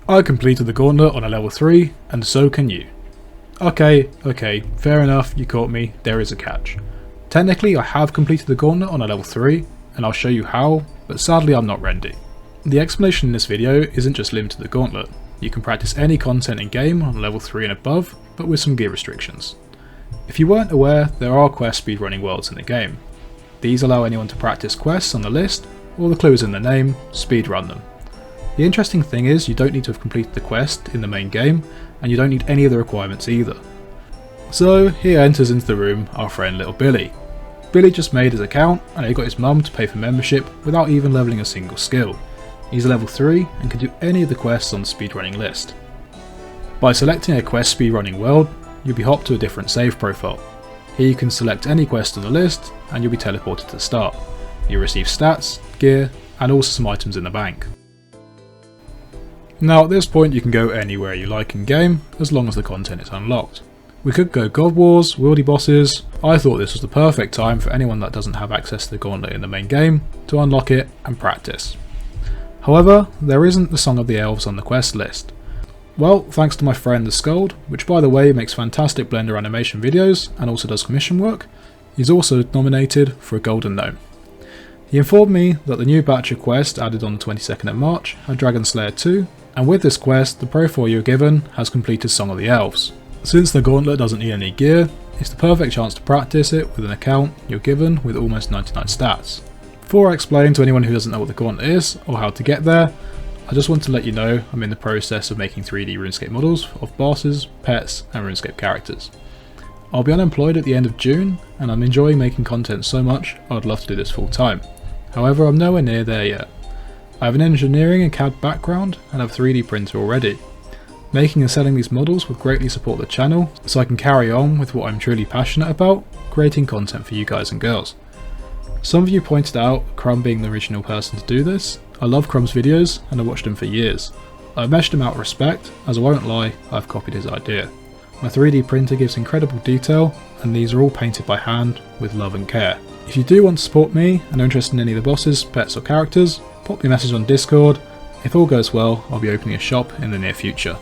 I completed the Gauntlet on a level 3, and so can you. Okay, fair enough, you caught me, there is a catch. Technically I have completed the Gauntlet on a level 3, and I'll show you how, but sadly I'm not ready. The explanation in this video isn't just limited to the Gauntlet. You can practice any content in game on level 3 and above, but with some gear restrictions. If you weren't aware, there are quest speedrunning worlds in the game. These allow anyone to practice quests on the list, or the clue is in the name, speedrun them. The interesting thing is you don't need to have completed the quest in the main game, and you don't need any of the requirements either. So here enters into the room our friend little Billy. Billy just made his account and he got his mum to pay for membership without even leveling a single skill. He's a level 3 and can do any of the quests on the speedrunning list. By selecting a quest speedrunning world, you'll be hopped to a different save profile. Here you can select any quest on the list and you'll be teleported to the start. You'll receive stats, gear, and also some items in the bank. Now at this point you can go anywhere you like in game, as long as the content is unlocked. We could go God Wars, Wieldy Bosses. I thought this was the perfect time for anyone that doesn't have access to the Gauntlet in the main game to unlock it and practice. However, there isn't the Song of the Elves on the quest list. Well, thanks to my friend the Skald, which by the way makes fantastic Blender animation videos and also does commission work, he's also nominated for a Golden Gnome. He informed me that the new batch of quests added on the 22nd of March had Dragon Slayer 2, and with this quest, the profile you're given has completed Song of the Elves. Since the Gauntlet doesn't need any gear, it's the perfect chance to practice it with an account you're given with almost 99 stats. Before I explain to anyone who doesn't know what the Gauntlet is, or how to get there, I just want to let you know I'm in the process of making 3D RuneScape models of bosses, pets, and RuneScape characters. I'll be unemployed at the end of June, and I'm enjoying making content so much I'd love to do this full time. However, I'm nowhere near there yet. I have an engineering and CAD background and have a 3D printer already. Making and selling these models will greatly support the channel so I can carry on with what I'm truly passionate about, creating content for you guys and girls. Some of you pointed out Crumb being the original person to do this. I love Crumb's videos and I've watched him for years. I've meshed him out of respect, as I won't lie, I've copied his idea. My 3D printer gives incredible detail and these are all painted by hand with love and care. If you do want to support me and are interested in any of the bosses, pets or characters, pop me a message on Discord. If all goes well, I'll be opening a shop in the near future.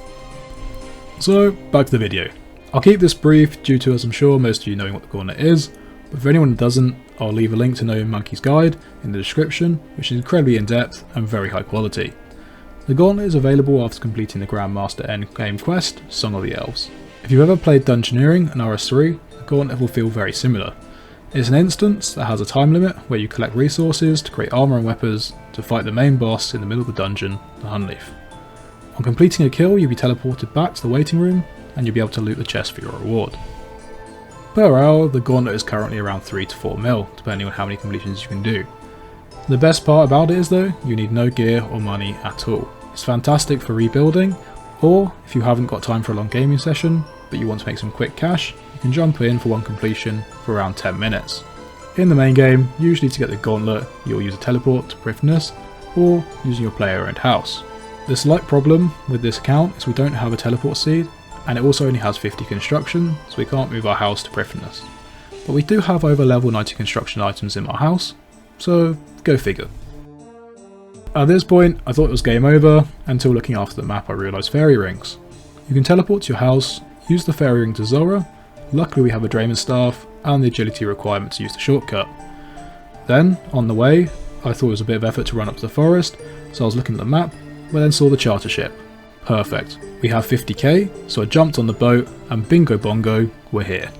So, back to the video. I'll keep this brief due to, as I'm sure most of you knowing what the Gauntlet is, but for anyone who doesn't, I'll leave a link to Gnomemonkey's guide in the description, which is incredibly in-depth and very high quality. The Gauntlet is available after completing the Grandmaster endgame quest, Song of the Elves. If you've ever played Dungeoneering and RS3, the Gauntlet will feel very similar. It's an instance that has a time limit where you collect resources to create armour and weapons to fight the main boss in the middle of the dungeon, the Hunllef. On completing a kill, you'll be teleported back to the waiting room and you'll be able to loot the chest for your reward. Per hour, the Gauntlet is currently around 3 to 4 mil, depending on how many completions you can do. The best part about it is though, you need no gear or money at all. It's fantastic for rebuilding, or if you haven't got time for a long gaming session, but you want to make some quick cash, you can jump in for one completion for around 10 minutes. In the main game, usually to get the Gauntlet, you'll use a teleport to Prifddinas, or using your player-owned house. The slight problem with this account is we don't have a teleport seed, and it also only has 50 construction, so we can't move our house to Prifddinas. But we do have over level 90 construction items in our house, so go figure. At this point, I thought it was game over, until looking after the map I realised fairy rings. You can teleport to your house, use the fairy ring to Zora. Luckily we have a Drayman staff and the agility requirement to use the shortcut. Then, on the way, I thought it was a bit of effort to run up to the forest, so I was looking at the map, but then saw the charter ship. Perfect. We have 50k, so I jumped on the boat and bingo bongo, we're here.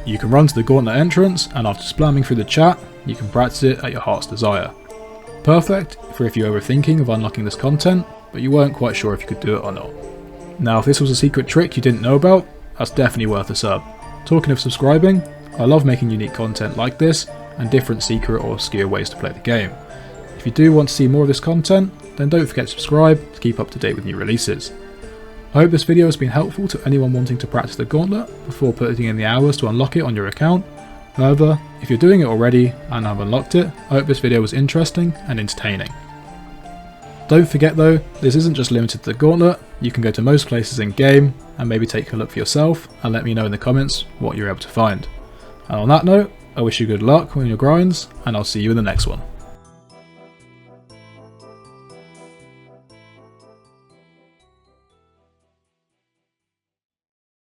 You can run to the Gauntlet entrance and after spamming through the chat, you can practice it at your heart's desire. Perfect for if you're overthinking of unlocking this content, but you weren't quite sure if you could do it or not. Now if this was a secret trick you didn't know about, that's definitely worth a sub. Talking of subscribing, I love making unique content like this and different secret or obscure ways to play the game. If you do want to see more of this content, then don't forget to subscribe to keep up to date with new releases. I hope this video has been helpful to anyone wanting to practice the Gauntlet before putting in the hours to unlock it on your account. However, if you're doing it already and have unlocked it, I hope this video was interesting and entertaining. Don't forget though, this isn't just limited to the Gauntlet, you can go to most places in game and maybe take a look for yourself and let me know in the comments what you're able to find. And on that note, I wish you good luck on your grinds and I'll see you in the next one.